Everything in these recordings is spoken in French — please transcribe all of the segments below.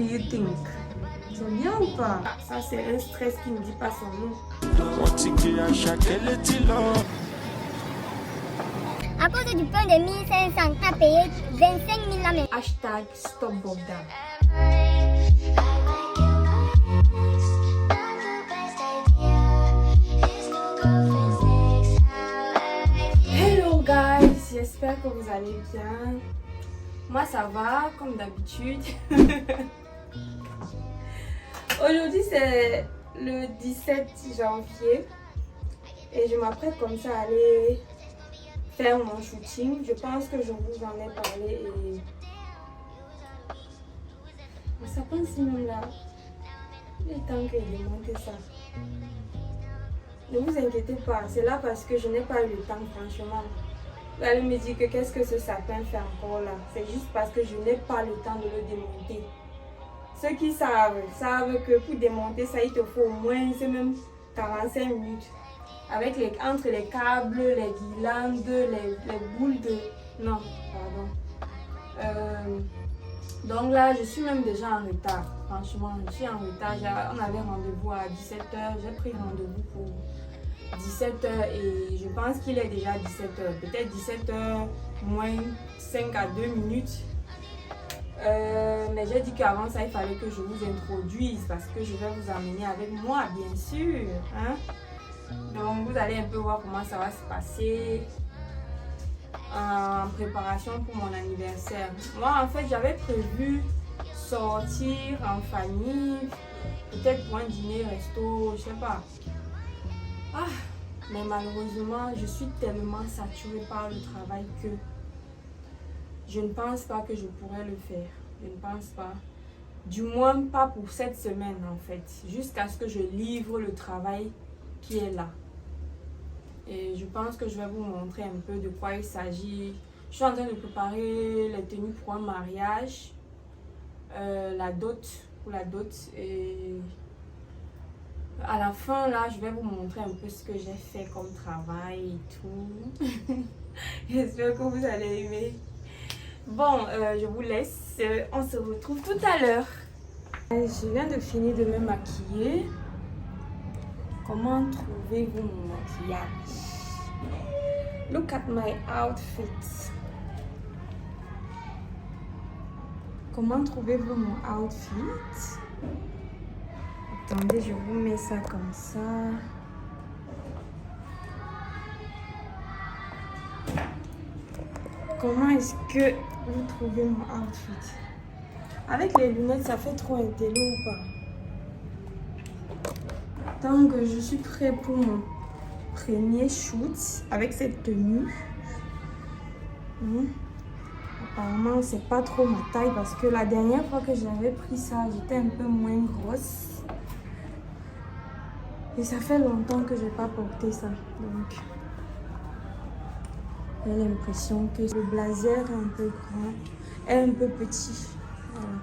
do you think? C'est bien ou pas? Ça, c'est un stress qui ne dit pas son nom. À cause du pain de 1500, tu as payé 25 000 la même. Hashtag stop Bogda. Hello guys, j'espère que vous allez bien. Moi ça va comme d'habitude. Aujourd'hui c'est le 17 janvier et je m'apprête comme ça à aller faire mon shooting. Je pense que je vous en ai parlé et ça pense même là. Il est temps que je démonte ça. Ne vous inquiétez pas, c'est là parce que je n'ai pas eu le temps franchement. Vous allez me dire que qu'est-ce que ce sapin fait encore là. C'est juste parce que je n'ai pas le temps de le démonter. Ceux qui savent que pour démonter ça, il te faut au moins même 45 minutes. Avec entre les câbles, les guirlandes, les boules de... Non, pardon. Donc là, je suis même déjà en retard. Franchement, je suis en retard. On avait rendez-vous à 17h. J'ai pris rendez-vous pour 17h et je pense qu'il est déjà 17h. Peut-être 17h moins 5 à 2 minutes. Mais j'ai dit qu'avant ça, il fallait que je vous introduise parce que je vais vous emmener avec moi, bien sûr. Hein? Donc, vous allez un peu voir comment ça va se passer en préparation pour mon anniversaire. Moi, en fait, j'avais prévu sortir en famille, peut-être pour un dîner, resto, je sais pas. Mais malheureusement, je suis tellement saturée par le travail que je ne pense pas que je pourrais le faire. Je ne pense pas. Du moins, pas pour cette semaine, en fait. Jusqu'à ce que je livre le travail qui est là. Et je pense que je vais vous montrer un peu de quoi il s'agit. Je suis en train de préparer les tenues pour un mariage. Pour la dot. Et à la fin, là, je vais vous montrer un peu ce que j'ai fait comme travail et tout. J'espère que vous allez aimer. Bon, je vous laisse. On se retrouve tout à l'heure. Je viens de finir de me maquiller. Comment trouvez-vous mon maquillage? Look at my outfit. Comment trouvez-vous mon outfit? Attendez, je vous mets ça comme ça. Comment est-ce que vous trouvez mon outfit? Avec les lunettes, ça fait trop intello ou pas? Donc, je suis prête pour mon premier shoot avec cette tenue. Apparemment, c'est pas trop ma taille parce que la dernière fois que j'avais pris ça, j'étais un peu moins grosse. Et ça fait longtemps que je n'ai pas porté ça. Donc, j'ai l'impression que le blazer est un peu grand et un peu petit. Voilà.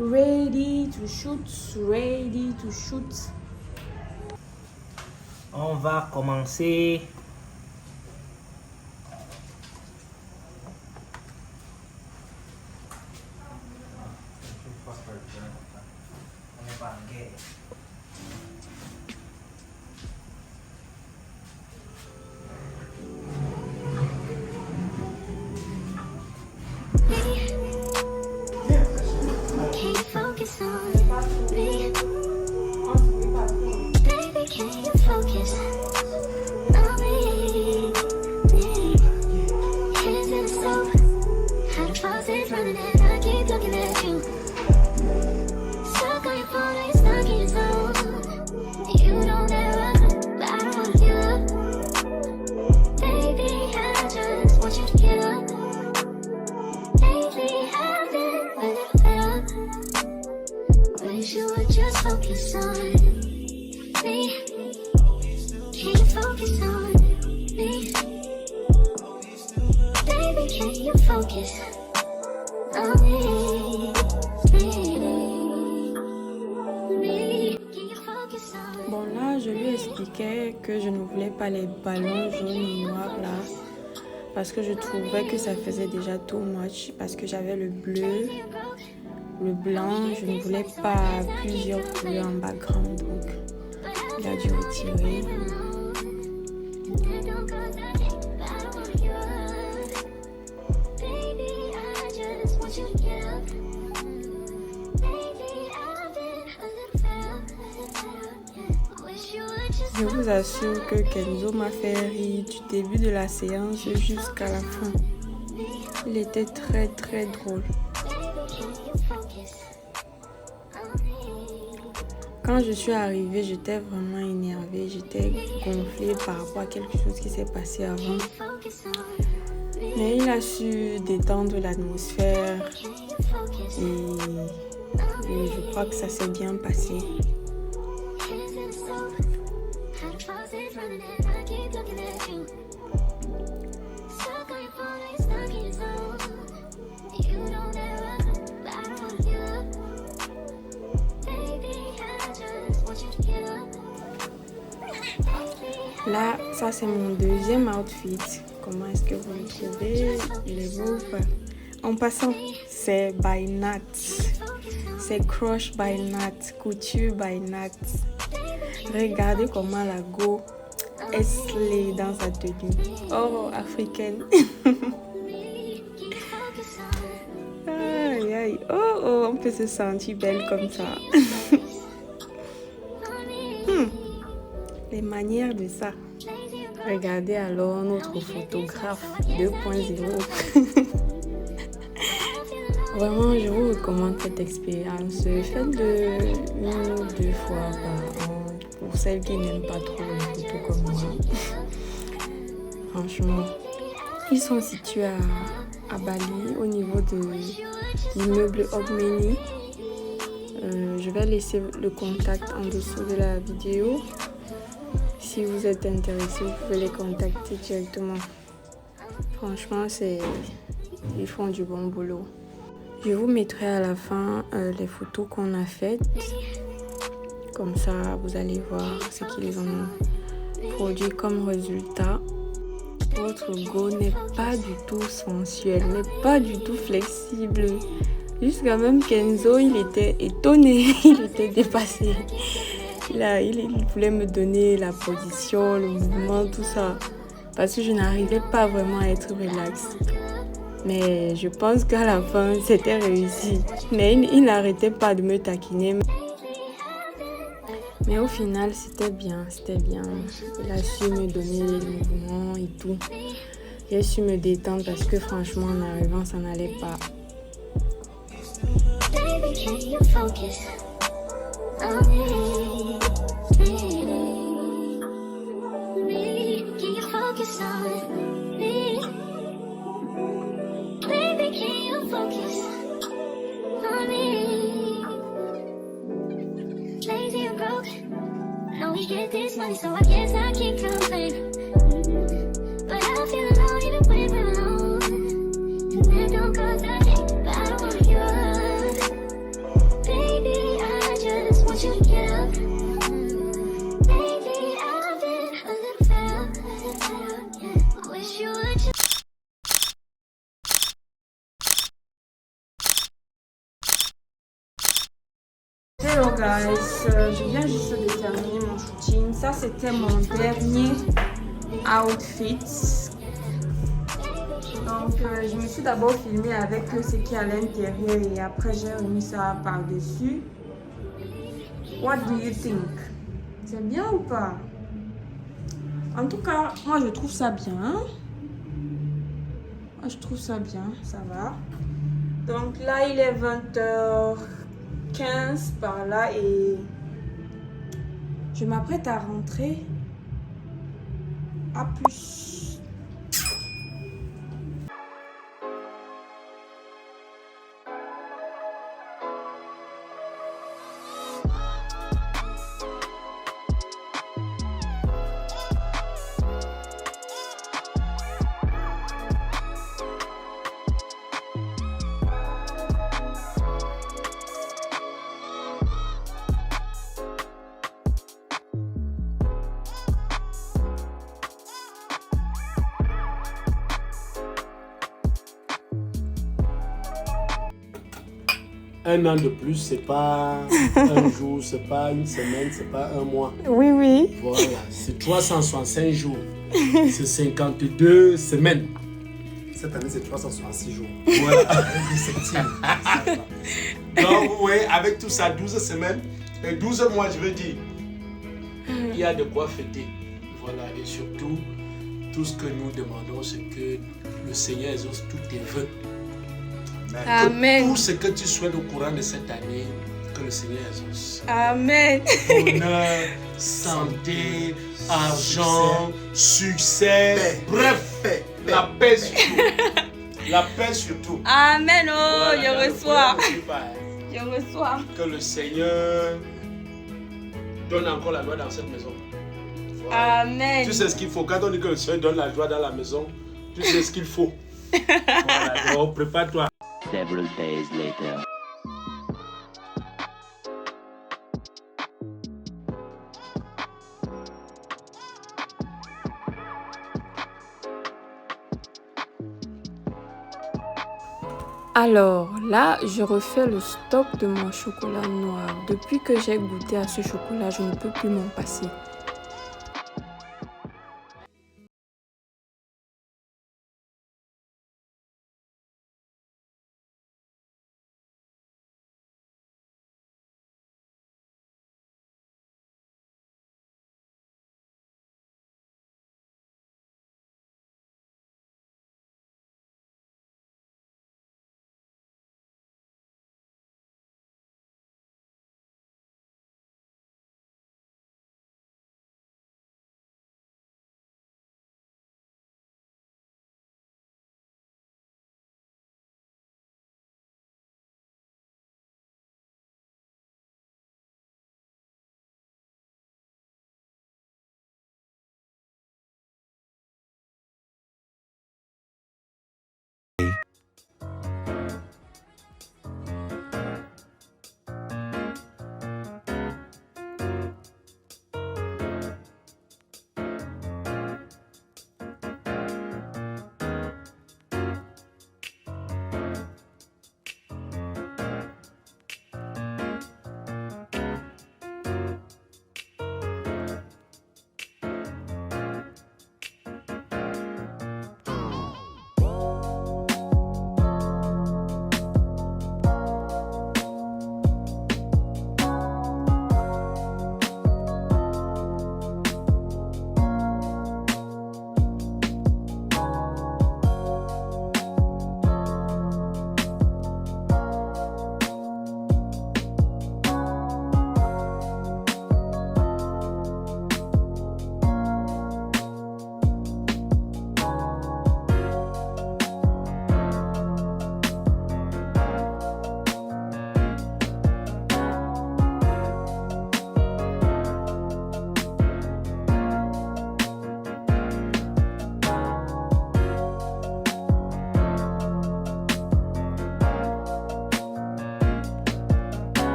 Ready to shoot, ready to shoot. On va commencer. Bon là, je lui expliquais que je ne voulais pas les ballons jaunes et noirs là. parce que je trouvais que ça faisait déjà too much parce que j'avais le bleu, le blanc, je ne voulais pas plusieurs couleurs en background, donc il a dû retirer. Je vous assure que Kenzo m'a fait rire du début de la séance jusqu'à la fin. Il était très très drôle. Quand je suis arrivée, j'étais vraiment énervée, j'étais gonflée par rapport à quelque chose qui s'est passé avant. Mais il a su détendre l'atmosphère et je crois que ça s'est bien passé. Là, ça c'est mon deuxième outfit. Comment est-ce que vous le trouvez? Il est beau. En passant, c'est by Nat. C'est Crush by Nat, couture by Nat. Regardez comment la go est slay dans sa tenue. Oh, africaine. Aïe, aïe. Oh, on peut se sentir belle comme ça. Les manières de ça. Regardez alors notre photographe 2.0. Vraiment, je vous recommande cette expérience. Faites-le 1 ou 2 fois par an pour celles qui n'aiment pas trop les photos comme moi. Franchement, ils sont situés à Bali, au niveau de l'immeuble Ogmeni. Je vais laisser le contact en dessous de la vidéo. Si vous êtes intéressé, vous pouvez les contacter directement. Franchement, ils font du bon boulot. Je vous mettrai à la fin les photos qu'on a faites. Comme ça, vous allez voir ce qu'ils ont produit comme résultat. Votre go n'est pas du tout sensuel, n'est pas du tout flexible. Jusqu'à même Kenzo, il était étonné, il était dépassé. Il voulait me donner la position, le mouvement, tout ça. Parce que je n'arrivais pas vraiment à être relax. Mais je pense qu'à la fin, c'était réussi. Mais il n'arrêtait pas de me taquiner. Mais au final, c'était bien, c'était bien. Il a su me donner les mouvements et tout. J'ai su me détendre parce que franchement, en arrivant, ça n'allait pas. We get this money, so I guess I can't complain. But I feel alone even when we're alone. And that don't cause I think, but I don't want you up. Baby, I just want you to get up. Lately I've been a little fed up. I wish you would just Hello guys, je viens juste de terminer mon shooting. Ça c'était mon dernier outfit. Donc je me suis d'abord filmée avec ce qui est à l'intérieur et après j'ai remis ça par-dessus. What do you think? C'est bien ou pas? En tout cas, moi je trouve ça bien. Moi je trouve ça bien, ça va. Donc là il est 20h15 par là et je m'apprête à rentrer. À plus. un an de plus, c'est pas un jour, c'est pas une semaine, c'est pas un mois. Oui, oui. Voilà, c'est 365 jours. C'est 52 semaines. Cette année, c'est 366 jours. Voilà. Donc, oui, avec tout ça, 12 semaines, et 12 mois, je veux dire, il y a de quoi fêter. Voilà, et surtout, tout ce que nous demandons, c'est que le Seigneur exauce tous tes vœux. Amen. Que tout ce que tu souhaites au courant de cette année, que le Seigneur exauce. Amen. Honneur, santé, argent, succès, bref, la paix surtout. La paix surtout. Amen. Oh, Voilà, je reçois. hein. Je reçois. Que le Seigneur donne encore la joie dans cette maison. Voilà. Amen. Tu sais ce qu'il faut. Quand on dit que le Seigneur donne la joie dans la maison, tu sais ce qu'il faut. Voilà, donc prépare-toi. Several days later. Alors là, je refais le stock de mon chocolat noir. Depuis que j'ai goûté à ce chocolat, je ne peux plus m'en passer.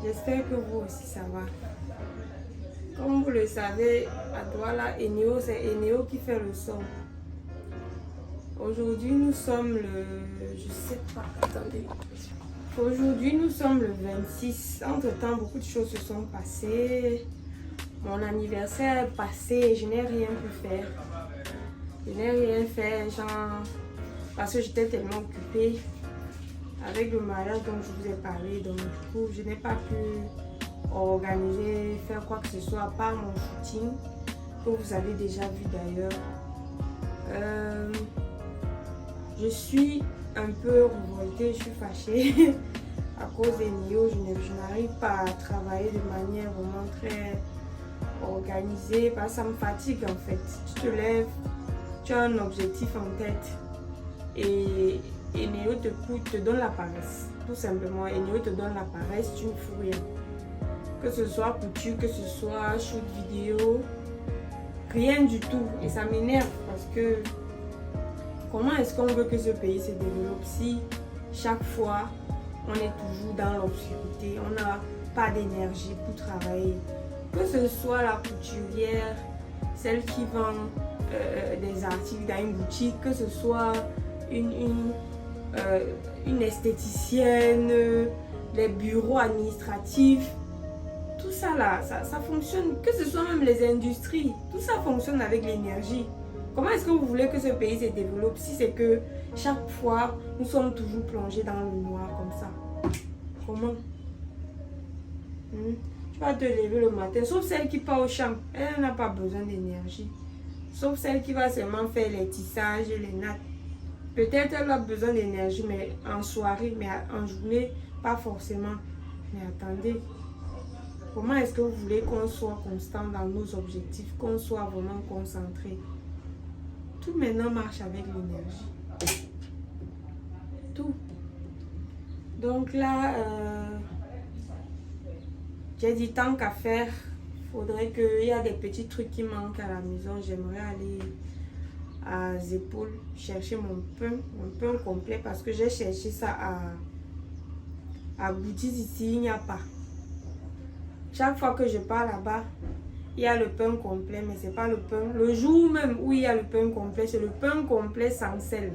J'espère que vous aussi ça va. Comme vous le savez, à Douala, Eneo, c'est Eneo qui fait le son. Aujourd'hui, nous sommes le... Je sais pas, attendez. Aujourd'hui, nous sommes le 26. Entre-temps, beaucoup de choses se sont passées. Mon anniversaire est passé et je n'ai rien pu faire. Je n'ai rien fait, genre... Parce que j'étais tellement occupée avec le mariage dont je vous ai parlé. Donc, du coup, je n'ai pas pu organiser, faire quoi que ce soit, à part mon shooting, que vous avez déjà vu d'ailleurs. Je suis un peu révoltée, je suis fâchée à cause des NIO. Je n'arrive pas à travailler de manière vraiment très organisée parce que ça me fatigue en fait. Tu te lèves, tu as un objectif en tête et Néo te donne la paresse. Tout simplement, et Néo te donne la paresse, tu ne fous rien. Que ce soit couture, que ce soit shoot vidéo, rien du tout. Et ça m'énerve parce que comment est-ce qu'on veut que ce pays se développe si chaque fois on est toujours dans l'obscurité, on n'a pas d'énergie pour travailler. Que ce soit la couturière, celle qui vend des articles dans une boutique, que ce soit une esthéticienne, les bureaux administratifs, tout ça là, ça fonctionne. Que ce soit même les industries, tout ça fonctionne avec l'énergie. Comment est-ce que vous voulez que ce pays se développe si c'est que chaque fois nous sommes toujours plongés dans le noir comme ça? Comment? Tu vas te lever le matin, sauf celle qui part au champ, elle n'a pas besoin d'énergie. Sauf celle qui va seulement faire les tissages, les nattes. Peut-être elle a besoin d'énergie, mais en soirée, mais en journée, pas forcément. Mais attendez, comment est-ce que vous voulez qu'on soit constant dans nos objectifs, qu'on soit vraiment concentré? Tout maintenant marche avec l'énergie. Tout. Donc là, j'ai dit tant qu'à faire, faudrait qu'il y a des petits trucs qui manquent à la maison. J'aimerais aller à Zepol chercher mon pain complet parce que j'ai cherché ça à Goodies ici, il n'y a pas. Chaque fois que je pars là-bas, il y a le pain complet, mais c'est pas le pain. Le jour même où il y a le pain complet, c'est le pain complet sans sel.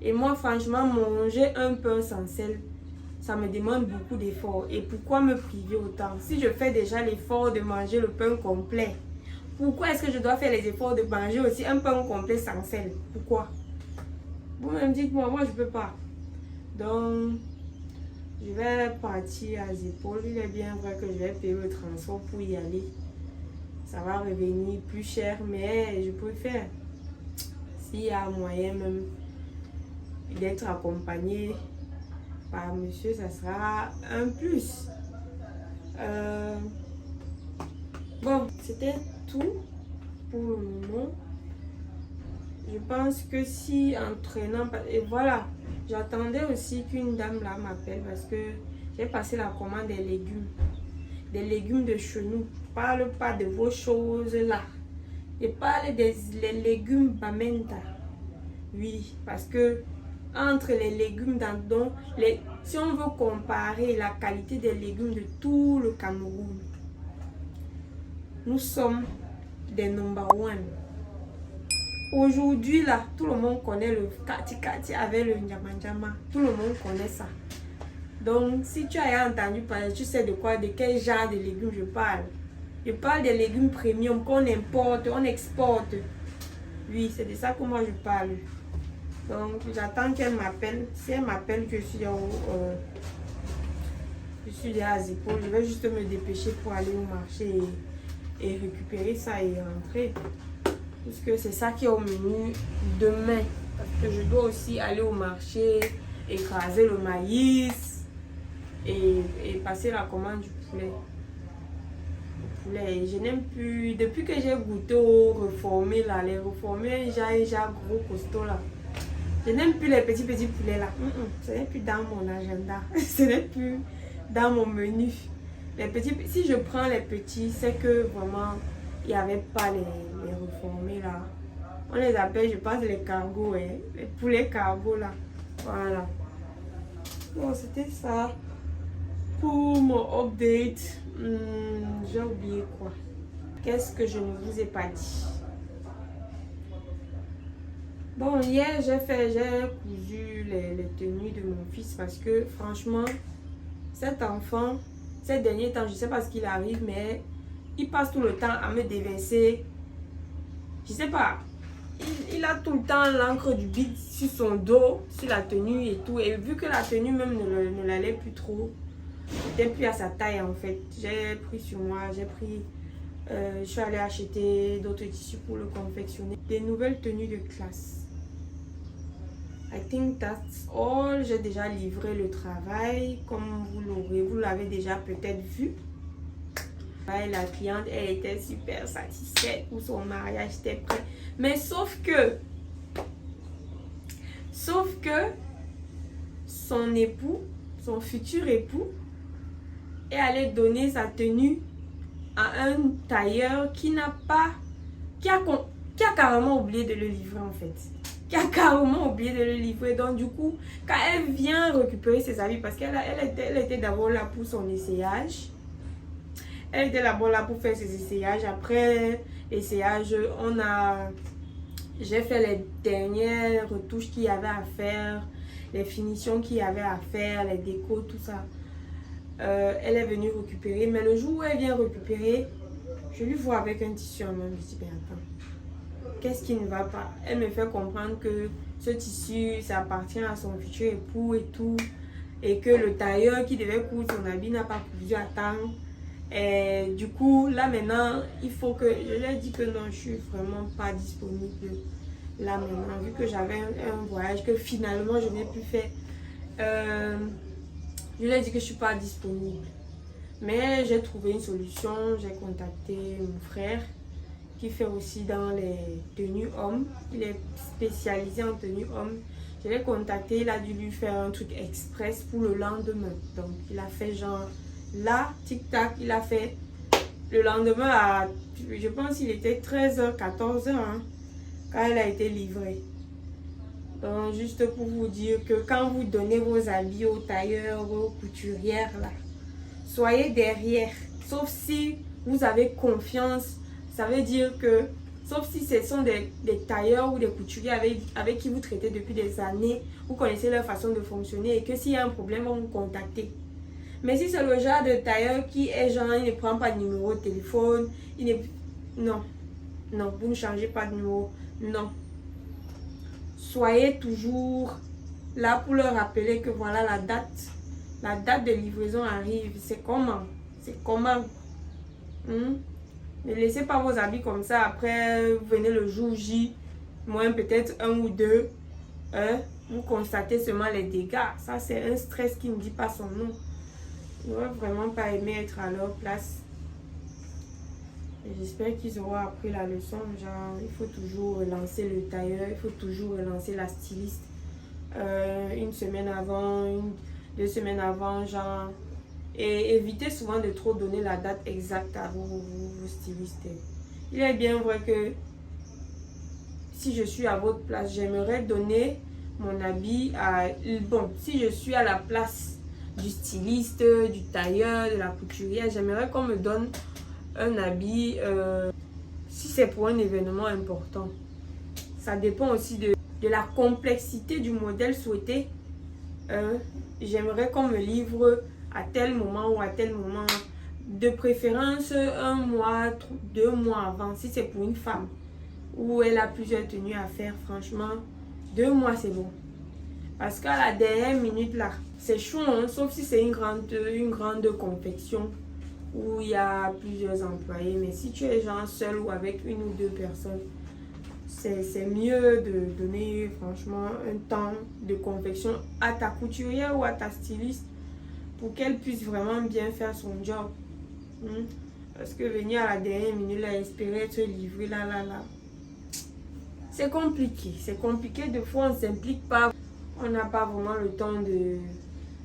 Et moi, franchement, manger un pain sans sel, ça me demande beaucoup d'efforts. Et pourquoi me priver autant? Si je fais déjà l'effort de manger le pain complet, pourquoi est-ce que je dois faire les efforts de manger aussi un pain complet sans sel? Pourquoi? Vous-même dites-moi, moi je peux pas. Donc, je vais partir à Zepol. Il est bien vrai que je vais payer le transport pour y aller. Ça va revenir plus cher, mais je préfère. S'il y a moyen même d'être accompagné par monsieur, ça sera un plus. Bon, c'était tout pour le moment. Je pense que si entraînant, et voilà, j'attendais aussi qu'une dame là m'appelle parce que j'ai passé la commande des légumes de chez nous. Je parle pas de vos choses là, je parle des légumes Bamenda. Oui, parce que entre les légumes d'Andon, si on veut comparer la qualité des légumes de tout le Cameroun, nous sommes des number one. Aujourd'hui là, tout le monde connaît le kati avec le nyama. Tout le monde connaît ça. Donc si tu as entendu parler, tu sais de quel genre de légumes je parle. Je parle des légumes premium qu'on importe, on exporte. Oui, c'est de ça que moi je parle. Donc j'attends qu'elle m'appelle. Si elle m'appelle que je suis déjà à Zepol, je vais juste me dépêcher pour aller au marché et récupérer ça et rentrer. Puisque c'est ça qui est au menu demain. Parce que je dois aussi aller au marché, écraser le maïs et passer la commande du poulet. Je n'aime plus, depuis que j'ai goûté aux reformés là, les reformés, j'ai gros costaud là. Je n'aime plus les petits poulets là. Ce n'est plus dans mon agenda. Ce n'est plus dans mon menu. Les petits, si je prends les petits, c'est que vraiment, il n'y avait pas les reformés là. On les appelle, je pense, les cargos, hein. Les poulets cargos là. Voilà. Bon, c'était ça pour mon update. J'ai oublié quoi. Qu'est-ce que je ne vous ai pas dit? Bon, hier, j'ai cousu les tenues de mon fils parce que franchement, cet enfant, ces derniers temps, je ne sais pas ce qu'il arrive, mais il passe tout le temps à me déverser. Je ne sais pas. Il a tout le temps l'encre du bide sur son dos, sur la tenue et tout. Et vu que la tenue même ne l'allait plus trop, n'était plus à sa taille en fait. J'ai pris sur moi, je suis allée acheter d'autres tissus pour le confectionner. Des nouvelles tenues de classe. I think that's all. J'ai déjà livré le travail comme vous l'avez déjà peut-être vu. La cliente, elle était super satisfaite pour son mariage, était prêt. Mais sauf que son époux, son futur époux, est allé donner sa tenue à un tailleur qui a carrément oublié de le livrer en fait. Donc du coup, quand elle vient récupérer ses habits, parce qu'elle était d'abord là pour son essayage. Elle était d'abord là pour faire ses essayages. Après l'essayage, j'ai fait les dernières retouches qu'il y avait à faire, les finitions qu'il y avait à faire, les décos, tout ça. Elle est venue récupérer, mais le jour où elle vient récupérer, je lui vois avec un tissu en main. Je me dis, ben attends, qu'est-ce qui ne va pas? Elle me fait comprendre que ce tissu, ça appartient à son futur époux et tout, et que le tailleur qui devait coudre son habit n'a pas pu attendre. Et du coup, là maintenant, il faut que... Je lui ai dit que non, je suis vraiment pas disponible là maintenant, vu que j'avais un voyage que finalement je n'ai plus fait. Je lui ai dit que je suis pas disponible. Mais j'ai trouvé une solution. J'ai contacté mon frère qui fait aussi dans les tenues hommes. Il est spécialisé en tenues hommes. Je l'ai contacté, il a dû lui faire un truc express pour le lendemain. Donc il a fait genre là, tic-tac, il a fait le lendemain à, je pense qu'il était 13h, 14h hein, quand elle a été livrée. Donc juste pour vous dire que quand vous donnez vos habits aux tailleurs, aux couturières là, soyez derrière. Sauf si vous avez confiance, ça veut dire que, sauf si ce sont des tailleurs ou des couturiers avec qui vous traitez depuis des années, vous connaissez leur façon de fonctionner et que s'il y a un problème, on vous contacter. Mais si c'est le genre de tailleur qui est genre, il ne prend pas de numéro de téléphone, non, vous ne changez pas de numéro, non. Soyez toujours là pour leur rappeler que voilà la date de livraison arrive, c'est comment, Ne laissez pas vos habits comme ça, après vous venez le jour J, moins peut-être 1 ou 2, vous constatez seulement les dégâts. Ça c'est un stress qui ne dit pas son nom. J'aurais vraiment pas aimé être à leur place. J'espère qu'ils auront appris la leçon. Genre, il faut toujours relancer le tailleur, il faut toujours relancer la styliste. Une semaine avant, 2 semaines avant, genre. Et évitez souvent de trop donner la date exacte à vos stylistes. Il est bien vrai que si je suis à votre place, j'aimerais donner mon habit à... Bon, si je suis à la place du styliste, du tailleur, de la couturière, j'aimerais qu'on me donne un habit si c'est pour un événement important. Ça dépend aussi de la complexité du modèle souhaité. J'aimerais qu'on me livre à tel moment ou à tel moment, de préférence 1 mois, 2 mois avant, si c'est pour une femme où elle a plusieurs tenues à faire. Franchement, 2 mois c'est bon. Parce qu'à la dernière minute là, c'est chaud, hein, sauf si c'est une grande confection où il y a plusieurs employés. Mais si tu es genre seul ou avec 1 ou 2 personnes, c'est mieux de donner franchement un temps de confection à ta couturière ou à ta styliste pour qu'elle puisse vraiment bien faire son job. Parce que venir à la dernière minute là, espérer te livrer là, c'est compliqué. C'est compliqué, des fois on ne s'implique pas. On n'a pas vraiment le temps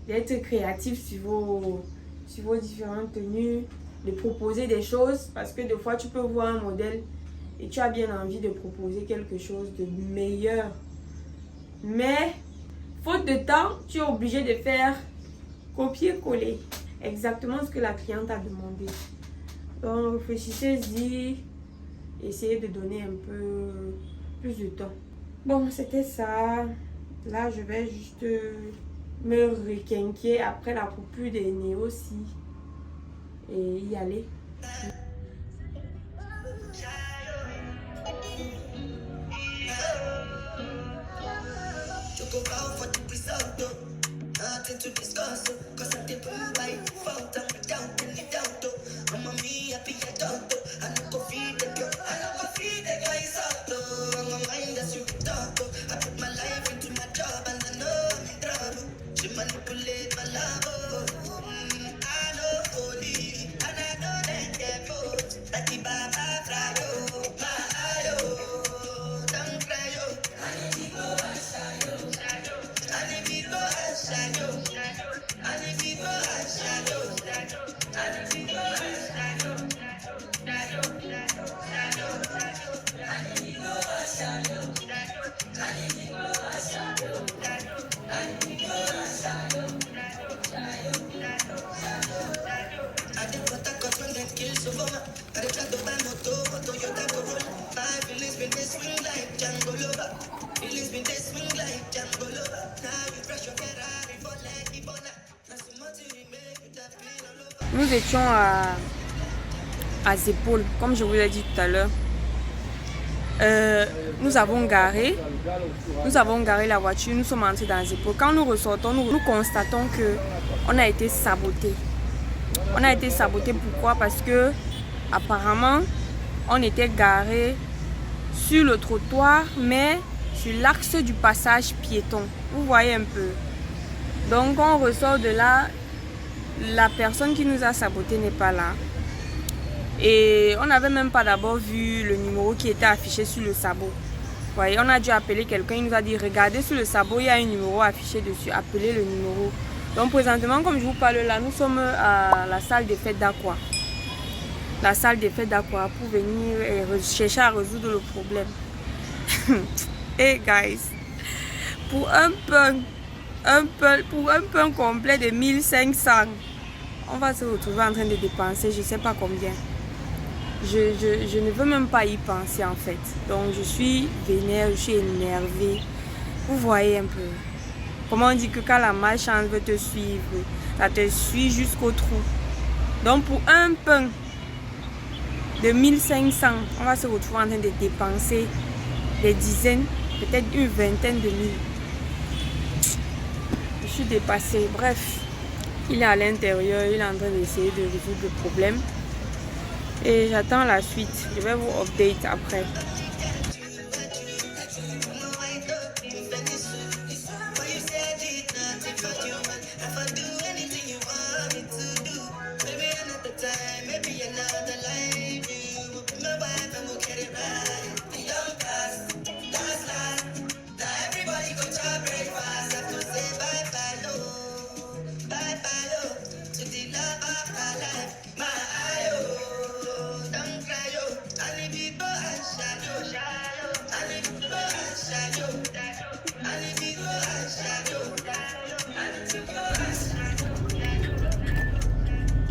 d'être créatif sur vos différentes tenues, de proposer des choses. Parce que des fois, tu peux voir un modèle et tu as bien envie de proposer quelque chose de meilleur. Mais, faute de temps, tu es obligé de faire copier-coller. Exactement ce que la cliente a demandé. Donc, réfléchissez-y. Essayez de donner un peu plus de temps. Bon, c'était ça. Là, je vais juste me requinquer après la coupure des nez aussi. Et y aller. Manipulate my love, I know holy, and I know that, yeah. Nous étions à Zepol, comme je vous l'ai dit tout à l'heure. Nous avons garé la voiture, nous sommes entrés dans Zepol. Quand nous ressortons, nous constatons que on a été saboté. On a été saboté, pourquoi? Parce que apparemment, on était garé sur le trottoir, mais sur l'axe du passage piéton. Vous voyez un peu. Donc on ressort de là, la personne qui nous a saboté n'est pas là. Et on n'avait même pas d'abord vu le numéro qui était affiché sur le sabot. Vous voyez, on a dû appeler quelqu'un, il nous a dit regardez sur le sabot, il y a un numéro affiché dessus, appelez le numéro. Donc présentement, comme je vous parle là, nous sommes à la salle des fêtes d'Aqua. La salle des fêtes d'Aqua pour venir chercher à résoudre le problème. Hey guys, pour un pain complet de 1500, on va se retrouver en train de dépenser je ne sais pas combien. Je ne veux même pas y penser en fait. Donc je suis vénère, je suis énervée. Vous voyez un peu. Comment on dit que quand la malchance veut te suivre, ça te suit jusqu'au trou. Donc pour un pain de 1500, on va se retrouver en train de dépenser des dizaines, peut-être une vingtaine de mille. Je suis dépassée. Bref, il est à l'intérieur, il est en train d'essayer de résoudre le problème. Et j'attends la suite. Je vais vous update après.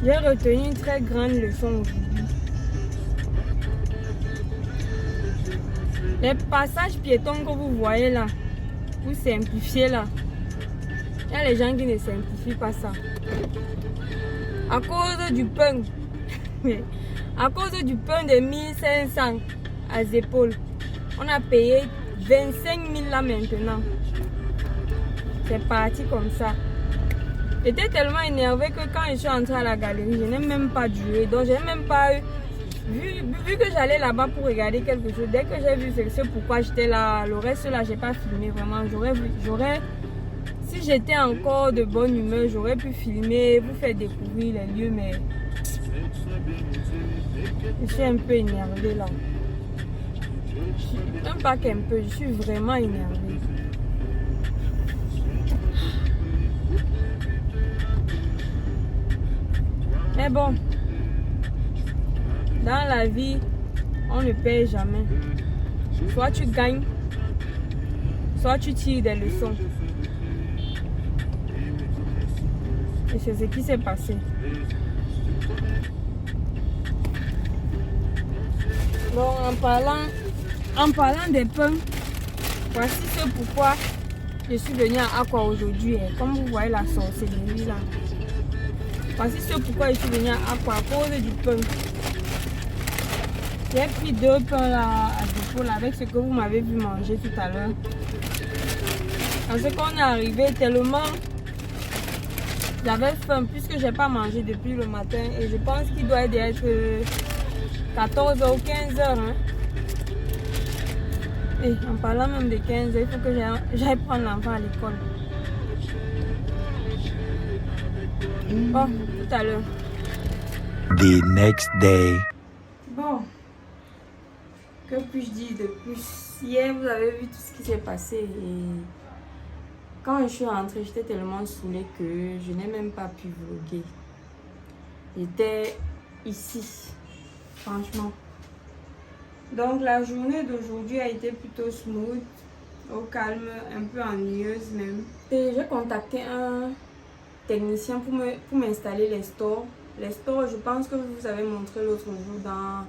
J'ai retenu une très grande leçon aujourd'hui. Les passages piétons que vous voyez là, vous simplifiez là. Il y a les gens qui ne simplifient pas ça. À cause du pain, à cause du pain de 1500 à Zepol, on a payé 25 000 là maintenant. C'est parti comme ça. J'étais tellement énervée que quand je suis entrée à la galerie, je n'ai même pas duré. Donc, j'ai même pas eu. Vu que j'allais là-bas pour regarder quelque chose, dès que j'ai vu ce pourquoi j'étais là, le reste là, j'ai pas filmé vraiment. Si j'étais encore de bonne humeur, j'aurais pu filmer, vous faire découvrir les lieux, mais je suis un peu énervée là. Même pas qu'un peu, je suis vraiment énervée. Mais bon, dans la vie, on ne perd jamais. Soit tu gagnes, soit tu tires des leçons. Et c'est ce qui s'est passé. Bon, en parlant des pains, voici ce pourquoi je suis venue à Aqua aujourd'hui. Comme vous voyez la sorcellerie là. Voici ce pourquoi je suis venue à Aqua, à cause du pain. J'ai pris 2 pains là à Zepol avec ce que vous m'avez vu manger tout à l'heure. Parce qu'on est arrivé tellement, j'avais faim puisque j'ai pas mangé depuis le matin et je pense qu'il doit être 14h ou 15h. Hein. Et en parlant même de 15h, il faut que j'aille prendre l'enfant à l'école. Bon, tout à l'heure. The next day. Bon, que puis-je dire de plus? Hier, vous avez vu tout ce qui s'est passé et quand je suis rentrée, j'étais tellement saoulée que je n'ai même pas pu vlogger. J'étais ici, franchement. Donc la journée d'aujourd'hui a été plutôt smooth, au calme, un peu ennuyeuse même. Et j'ai contacté un technicien pour m'installer les stores. Les stores, je pense que je vous avais montré l'autre jour dans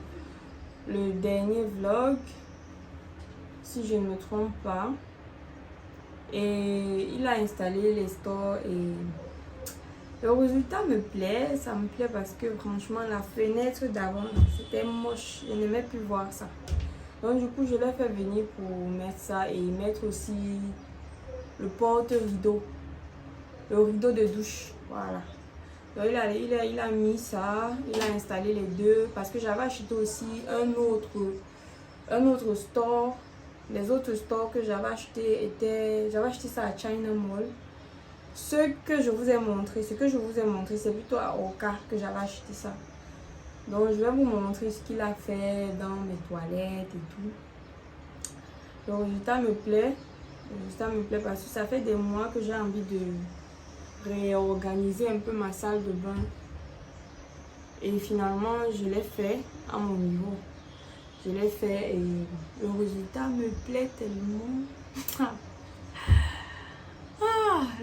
le dernier vlog, si je ne me trompe pas. Et il a installé les stores et Le résultat me plaît, ça me plaît parce que franchement la fenêtre d'avant c'était moche, je n'aimais plus voir ça. Donc du coup je l'ai fait venir pour mettre ça et mettre aussi le porte-rideau, le rideau de douche, voilà. Donc il a mis ça, il a installé les deux parce que j'avais acheté aussi un autre store. Les autres stores que j'avais acheté ça à China Mall. Ce que je vous ai montré, c'est plutôt à Oka que j'avais acheté ça. Donc je vais vous montrer ce qu'il a fait dans mes toilettes et tout. Le résultat me plaît. Parce que ça fait des mois que j'ai envie de réorganiser un peu ma salle de bain. Et finalement, je l'ai fait à mon niveau. Je l'ai fait et le résultat me plaît tellement.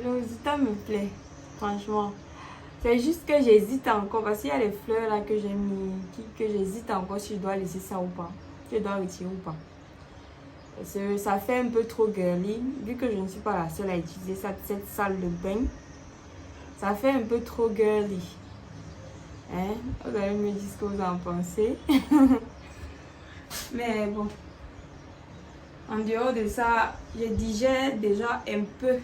Le résultat me plaît, franchement. C'est juste que j'hésite encore parce qu'il y a les fleurs là que j'ai mis, que j'hésite encore si je dois laisser ça ou pas. Si je dois retirer ou pas. Parce que ça fait un peu trop girly, vu que je ne suis pas la seule à utiliser cette salle de bain. Ça fait un peu trop girly. Hein? Vous allez me dire ce que vous en pensez. Mais bon. En dehors de ça, je digère déjà un peu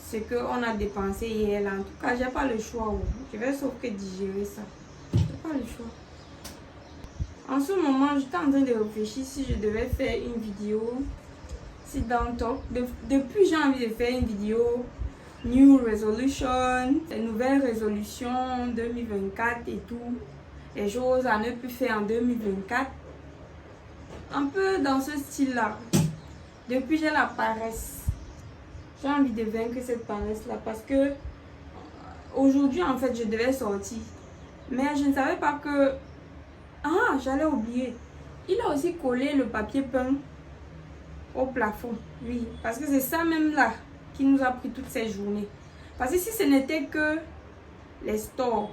ce qu'on a dépensé hier là. En tout cas, j'ai pas le choix. Je vais sauf que digérer ça. J'ai pas le choix. En ce moment, j'étais en train de réfléchir si je devais faire une vidéo. Sit down talk. Depuis, j'ai envie de faire une vidéo. New resolution. Les nouvelles résolutions 2024 et tout. Les choses à ne plus faire en 2024. Un peu dans ce style-là. Depuis, j'ai la paresse. J'ai envie de vaincre cette paresse-là parce que aujourd'hui, en fait, je devais sortir. Mais je ne savais pas que... Ah, j'allais oublier. Il a aussi collé le papier peint au plafond. Oui, parce que c'est ça même là qui nous a pris toutes ces journées. Parce que si ce n'était que les stores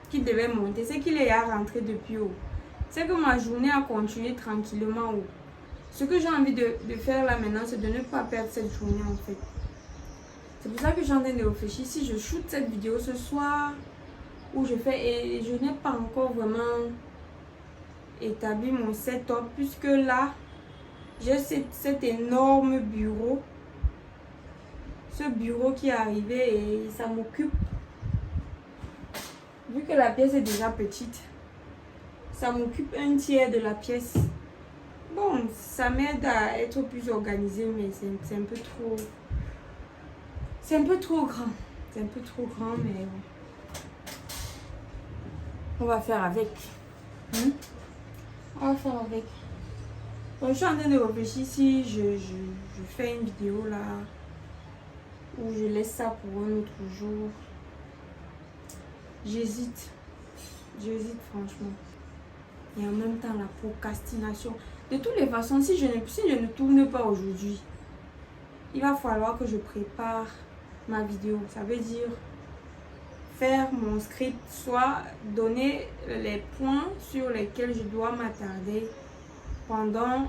qui devaient monter, c'est qu'il est à rentrer depuis haut. C'est que ma journée a continué tranquillement haut. Ce que j'ai envie de faire là maintenant, c'est de ne pas perdre cette journée en fait. C'est pour ça que j'ai en train de réfléchir si je shoot cette vidéo ce soir ou je fais. Et je n'ai pas encore vraiment établi mon setup puisque là, j'ai cet énorme bureau. Ce bureau qui est arrivé et ça m'occupe. Vu que la pièce est déjà petite, ça m'occupe un tiers de la pièce. Bon, ça m'aide à être plus organisée, mais c'est un peu trop... C'est un peu trop grand. C'est un peu trop grand, mais... On va faire avec. On va faire avec. Donc, je suis en train de réfléchir si je fais une vidéo là, ou je laisse ça pour un autre jour. J'hésite. J'hésite franchement. Et en même temps, la procrastination. De toutes les façons, si je ne tourne pas aujourd'hui, il va falloir que je prépare ma vidéo. Ça veut dire faire mon script, soit donner les points sur lesquels je dois m'attarder pendant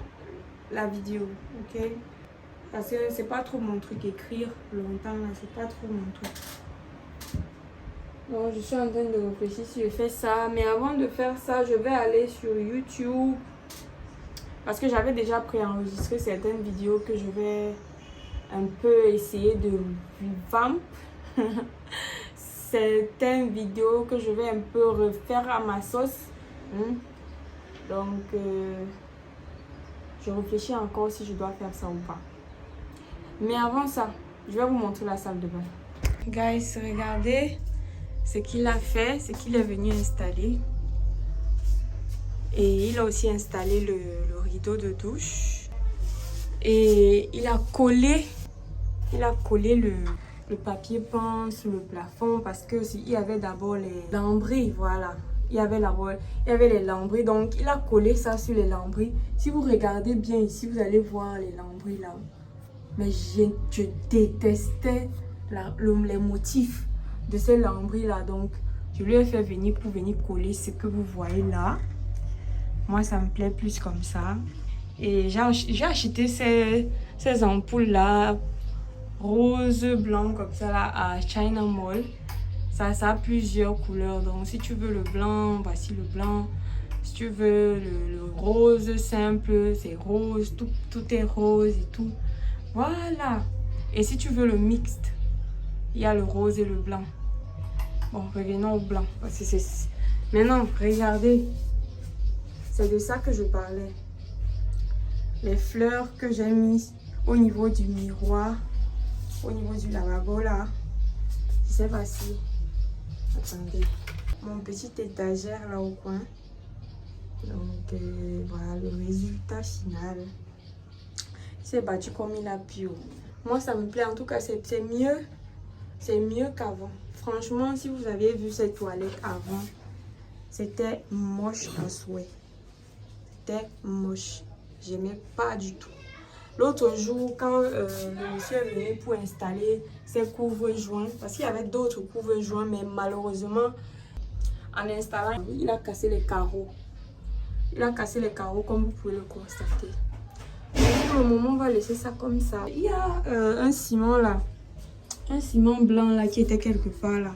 la vidéo. Ok? Parce que c'est pas trop mon truc écrire longtemps, là, c'est pas trop mon truc. Donc, je suis en train de réfléchir si je fais ça. Mais avant de faire ça, je vais aller sur YouTube. Parce que j'avais déjà préenregistré certaines vidéos que je vais un peu essayer de revamp. Certaines vidéos que je vais un peu refaire à ma sauce. Donc, je réfléchis encore si je dois faire ça ou pas. Mais avant ça, je vais vous montrer la salle de bain. Guys, regardez ce qu'il a fait, ce qu'il est venu installer. Et il a aussi installé le rideau de douche. Et il a collé le papier peint sur le plafond parce que il y avait d'abord les lambris, voilà. Il y avait les lambris, donc il a collé ça sur les lambris. Si vous regardez bien ici, vous allez voir les lambris là. Mais je détestais les motifs de ces lambris là, donc je lui ai fait venir pour venir coller ce que vous voyez là. Moi, ça me plaît plus comme ça. Et j'ai acheté ces ampoules là rose, blanc comme ça là à China Mall. Ça a plusieurs couleurs. Donc si tu veux le blanc, voici le blanc. Si tu veux le rose simple, c'est rose, tout est rose et tout. Voilà. Et si tu veux le mixte, il y a le rose et le blanc. Bon, revenons au blanc. Parce que c'est... Maintenant, regardez. C'est de ça que je parlais. Les fleurs que j'ai mises au niveau du miroir, au niveau du lavabo là. Je sais pas si... Attendez. Mon petit étagère là au coin. Donc voilà le résultat final. C'est battu comme il a pu. Moi ça me plaît, en tout cas c'est mieux. C'est mieux qu'avant. Franchement, si vous aviez vu cette toilette avant, c'était moche à souhait. C'était moche. J'aimais pas du tout. L'autre jour, quand le monsieur est venu pour installer ses couvre-joints, parce qu'il y avait d'autres couvre-joints, mais malheureusement, en installant, il a cassé les carreaux. Il a cassé les carreaux, comme vous pouvez le constater. Pour le moment, on va laisser ça comme ça. Il y a un ciment là. Un ciment blanc là qui était quelque part là.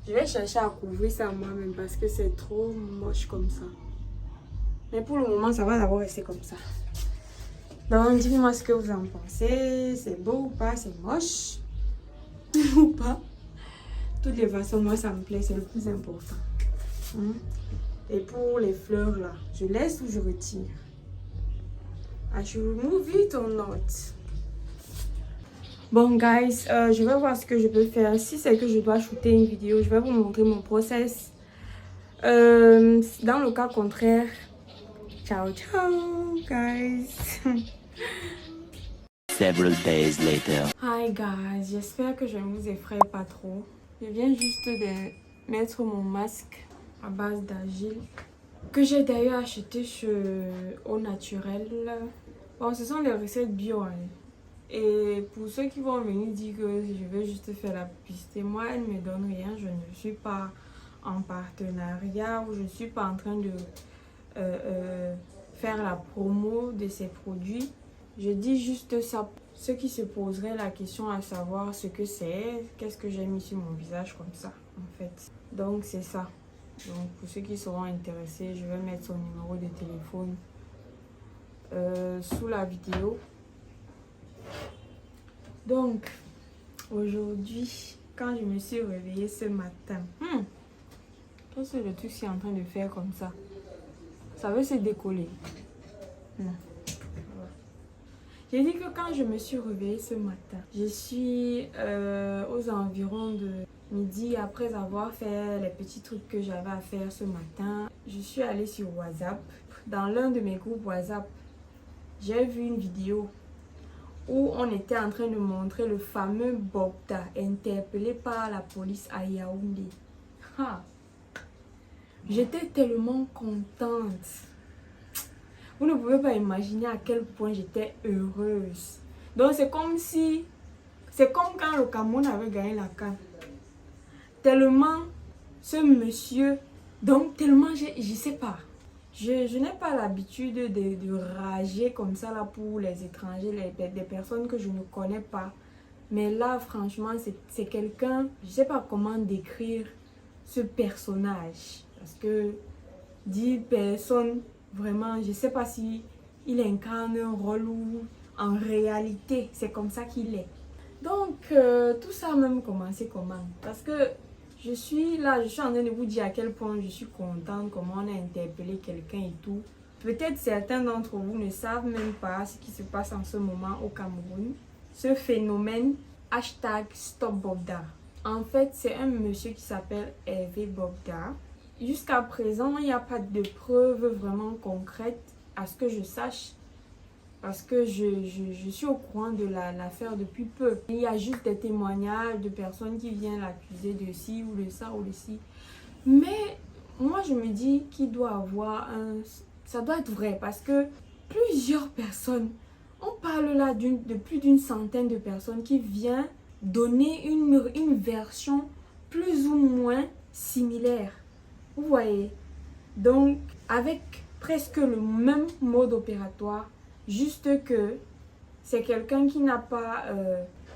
Je vais chercher à couvrir ça moi-même parce que c'est trop moche comme ça. Mais pour le moment, ça va d'abord rester comme ça. Donc, dites-moi ce que vous en pensez. C'est beau ou pas? C'est moche ou pas? De toutes les façons, moi, ça me plaît. C'est le plus important. Et pour les fleurs, là, je laisse ou je retire? I should remove it or not? Bon, guys, je vais voir ce que je peux faire. Si c'est que je dois shooter une vidéo, je vais vous montrer mon process. Dans le cas contraire, ciao, ciao, guys. Several days later. Hi guys, j'espère que je ne vous effraie pas trop. Je viens juste de mettre mon masque à base d'argile que j'ai d'ailleurs acheté au naturel. Bon, ce sont des recettes bio. Hein. Et pour ceux qui vont venir dire que je vais juste faire la publicité, moi elle ne me donne rien. Je ne suis pas en partenariat ou je ne suis pas en train de faire la promo de ces produits. Je dis juste ça. Ceux qui se poseraient la question à savoir ce que c'est, qu'est-ce que j'ai mis sur mon visage comme ça en fait. Donc c'est ça. Donc pour ceux qui seront intéressés, je vais mettre son numéro de téléphone sous la vidéo. Donc aujourd'hui, quand je me suis réveillée ce matin, qu'est-ce que le truc est en train de faire comme ça? Ça veut se décoller. Non. J'ai dit que quand je me suis réveillée ce matin, je suis aux environs de midi, après avoir fait les petits trucs que j'avais à faire ce matin, je suis allée sur WhatsApp. Dans l'un de mes groupes WhatsApp, j'ai vu une vidéo où on était en train de montrer le fameux Bogda interpellé par la police à Yaoundé. J'étais tellement contente. Vous ne pouvez pas imaginer à quel point j'étais heureuse. Donc c'est comme quand le Cameroun avait gagné la CAN. Tellement ce monsieur, donc tellement je sais pas. Je n'ai pas l'habitude de rager comme ça là pour les étrangers, des personnes que je ne connais pas. Mais là franchement c'est quelqu'un, je sais pas comment décrire ce personnage. Parce que 10 personnes, vraiment, je ne sais pas si il incarne un rôle ou en réalité, c'est comme ça qu'il est. Donc, tout ça a même commencé comment? Parce que je suis en train de vous dire à quel point je suis contente, comment on a interpellé quelqu'un et tout. Peut-être certains d'entre vous ne savent même pas ce qui se passe en ce moment au Cameroun. Ce phénomène, #StopBogda. En fait, c'est un monsieur qui s'appelle Hervé Bogda. Jusqu'à présent, il n'y a pas de preuves vraiment concrètes à ce que je sache. Parce que je suis au courant de l'affaire depuis peu. Il y a juste des témoignages de personnes qui viennent l'accuser de ci ou de ça ou de ci. Mais moi, je me dis qu'il doit avoir ça doit être vrai parce que plusieurs personnes, on parle là de plus d'une centaine de personnes qui viennent donner une version plus ou moins similaire. Vous voyez? Donc, avec presque le même mode opératoire, juste que c'est quelqu'un qui n'a pas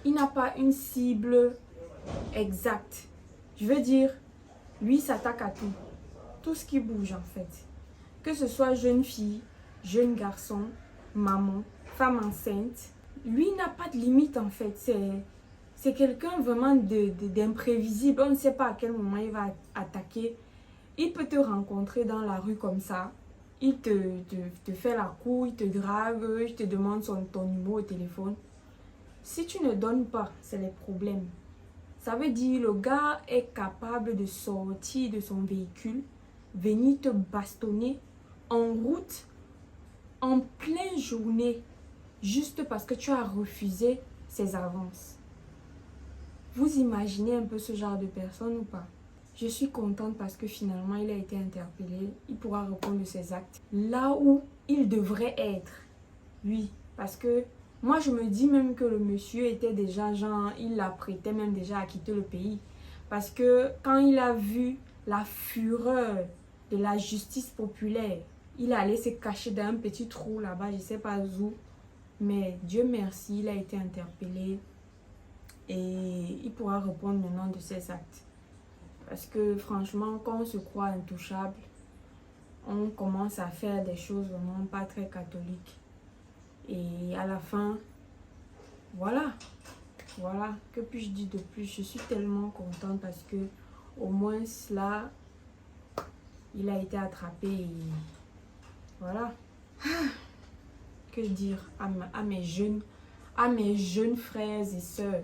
Il n'a pas une cible exacte. Je veux dire, lui s'attaque à tout. Tout ce qui bouge en fait. Que ce soit jeune fille, jeune garçon, maman, femme enceinte. Lui n'a pas de limite en fait. C'est quelqu'un vraiment d'imprévisible. On ne sait pas à quel moment il va attaquer. Il peut te rencontrer dans la rue comme ça. Il te fait la cour, il te drague, il te demande ton numéro au téléphone. Si tu ne donnes pas, c'est les problèmes. Ça veut dire le gars est capable de sortir de son véhicule, venir te bastonner en route, en pleine journée, juste parce que tu as refusé ses avances. Vous imaginez un peu ce genre de personne ou pas? Je suis contente parce que finalement il a été interpellé. Il pourra répondre de ses actes là où il devrait être. Oui, parce que moi je me dis même que le monsieur était déjà genre, il l'apprêtait même déjà à quitter le pays. Parce que quand il a vu la fureur de la justice populaire, il allait se cacher dans un petit trou là-bas, je ne sais pas où. Mais Dieu merci, il a été interpellé et il pourra répondre maintenant de ses actes. Parce que franchement, quand on se croit intouchable, on commence à faire des choses vraiment pas très catholiques. Et à la fin, voilà. Voilà, que puis-je dire de plus? Je suis tellement contente parce que au moins là, il a été attrapé et voilà. Que dire à mes jeunes frères et sœurs.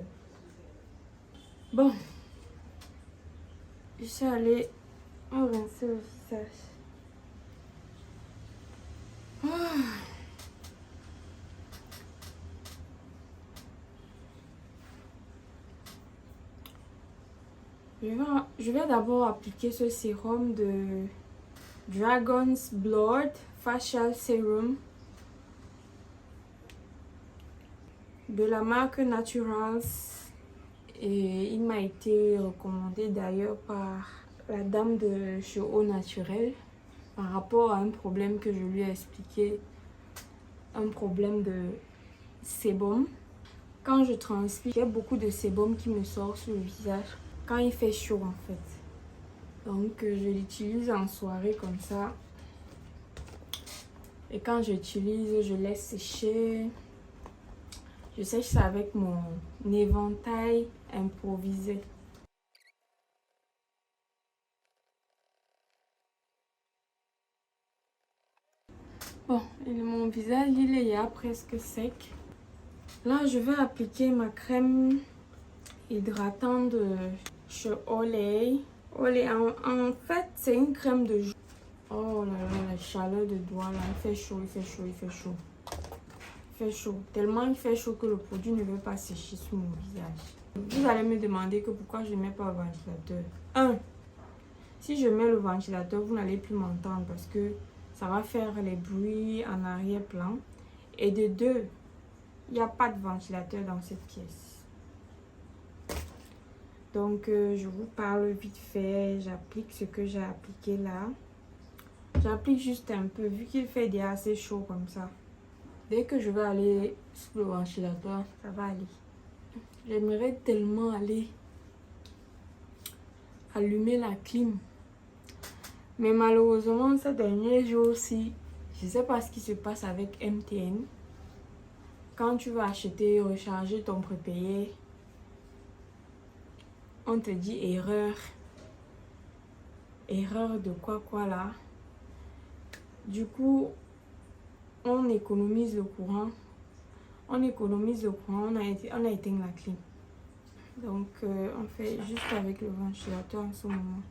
Bon. Je suis allée me rincer le visage. Je vais d'abord appliquer ce sérum de Dragon's Blood Facial Serum de la marque Naturals. Et il m'a été recommandé d'ailleurs par la dame de chez Eau Naturelle par rapport à un problème que je lui ai expliqué, un problème de sébum. Quand je transpire, il y a beaucoup de sébum qui me sort sur le visage quand il fait chaud en fait. Donc je l'utilise en soirée comme ça. Et quand j'utilise, je laisse sécher. Je sèche ça avec mon éventail improvisé. Bon, mon visage il est ya presque sec. Là, je vais appliquer ma crème hydratante de chez Olay. Olay, en fait, c'est une crème de jour. Oh là là, la chaleur de doigt là, il fait chaud, il fait chaud, il fait chaud. Il fait chaud, tellement il fait chaud que le produit ne veut pas sécher sur mon visage. Vous allez me demander que pourquoi je ne mets pas le ventilateur. Si je mets le ventilateur, vous n'allez plus m'entendre parce que ça va faire les bruits en arrière-plan. Et de deux, il n'y a pas de ventilateur dans cette pièce. Donc je vous parle vite fait, j'applique ce que j'ai appliqué là. J'applique juste un peu vu qu'il fait déjà assez chaud comme ça. Dès que je vais aller sur le ventilateur, ça va aller. J'aimerais tellement aller allumer la clim. Mais malheureusement, ces derniers jours-ci, je ne sais pas ce qui se passe avec MTN. Quand tu vas acheter, recharger ton prépayé, on te dit erreur. Erreur de quoi là. Du coup, on économise le courant. On économise le courant, on a éteint la clim. Donc, on fait juste avec le ventilateur en ce moment.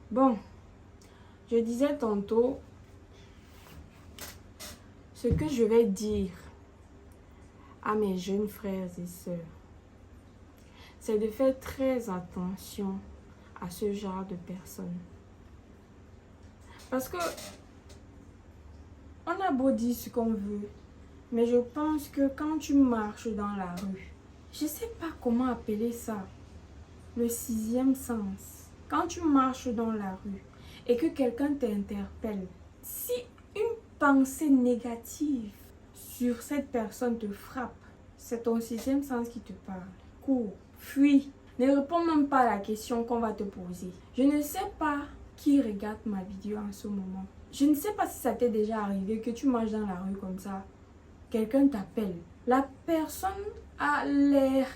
Bon, je disais tantôt, ce que je vais dire à mes jeunes frères et sœurs, c'est de faire très attention à ce genre de personnes. Parce que on a beau dire ce qu'on veut, mais je pense que quand tu marches dans la rue, je ne sais pas comment appeler ça, le sixième sens. Quand tu marches dans la rue et que quelqu'un t'interpelle, si une pensée négative sur cette personne te frappe, c'est ton sixième sens qui te parle. Cours, fuis. Ne réponds même pas à la question qu'on va te poser. Je ne sais pas qui regarde ma vidéo en ce moment. Je ne sais pas si ça t'est déjà arrivé que tu marches dans la rue comme ça. Quelqu'un t'appelle. La personne a l'air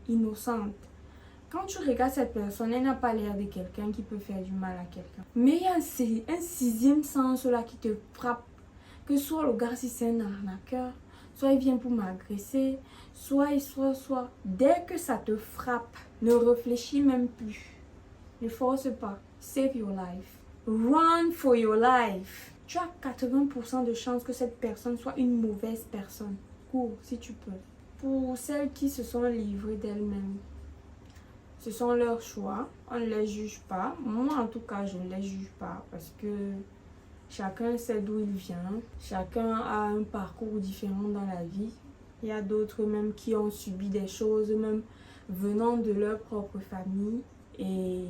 innocente. Quand tu regardes cette personne, elle n'a pas l'air de quelqu'un qui peut faire du mal à quelqu'un. Mais il y a un sixième sens là qui te frappe. Que soit le gars si c'est un arnaqueur, soit il vient pour m'agresser, soit. Dès que ça te frappe, ne réfléchis même plus. Ne force pas. Save your life. Run for your life. Tu as 80% de chances que cette personne soit une mauvaise personne. Cours si tu peux. Pour celles qui se sont livrées d'elles-mêmes, ce sont leurs choix. On ne les juge pas. Moi, en tout cas, je ne les juge pas parce que chacun sait d'où il vient. Chacun a un parcours différent dans la vie. Il y a d'autres même qui ont subi des choses, même venant de leur propre famille. Et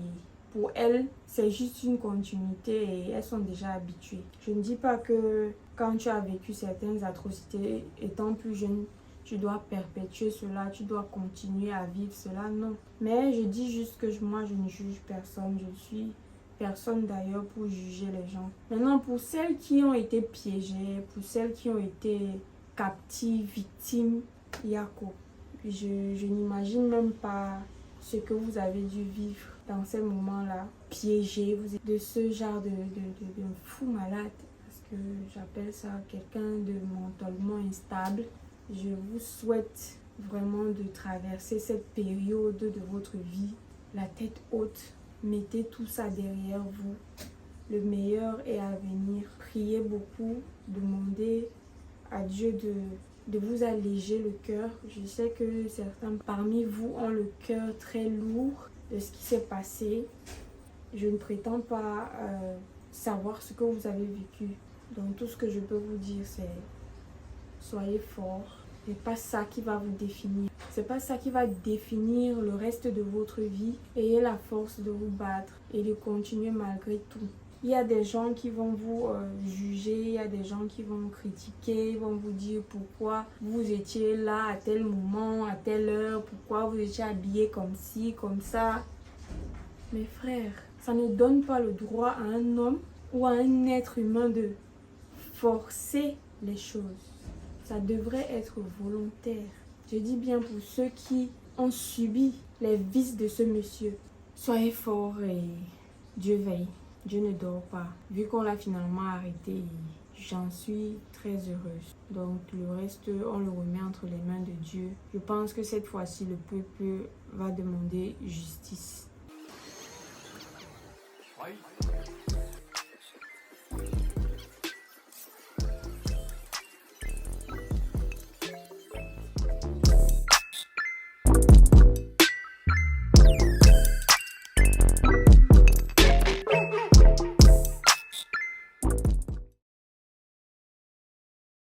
pour elles, c'est juste une continuité et elles sont déjà habituées. Je ne dis pas que quand tu as vécu certaines atrocités étant plus jeune, tu dois perpétuer cela, tu dois continuer à vivre cela, non. Mais je dis juste que moi, je ne juge personne, je suis personne d'ailleurs pour juger les gens. Maintenant, pour celles qui ont été piégées, pour celles qui ont été captives, victimes, Yako, je n'imagine même pas ce que vous avez dû vivre dans ces moments-là, piégés, vous êtes de ce genre de fou malade, parce que j'appelle ça quelqu'un de mentalement instable. Je vous souhaite vraiment de traverser cette période de votre vie, la tête haute. Mettez tout ça derrière vous. Le meilleur est à venir. Priez beaucoup, demandez à Dieu de vous alléger le cœur. Je sais que certains parmi vous ont le cœur très lourd de ce qui s'est passé. Je ne prétends pas savoir ce que vous avez vécu. Donc tout ce que je peux vous dire, c'est soyez forts. C'est pas ça qui va vous définir. C'est pas ça qui va définir le reste de votre vie. Ayez la force de vous battre et de continuer malgré tout. Il y a des gens qui vont vous juger, il y a des gens qui vont vous critiquer, ils vont vous dire pourquoi vous étiez là à tel moment, à telle heure, pourquoi vous étiez habillé comme ci, comme ça. Mes frères, ça ne donne pas le droit à un homme ou à un être humain de forcer les choses. Ça devrait être volontaire. Je dis bien pour ceux qui ont subi les vices de ce monsieur. Soyez forts et Dieu veille. Dieu ne dort pas. Vu qu'on l'a finalement arrêté, j'en suis très heureuse. Donc le reste, on le remet entre les mains de Dieu. Je pense que cette fois-ci, le peuple va demander justice.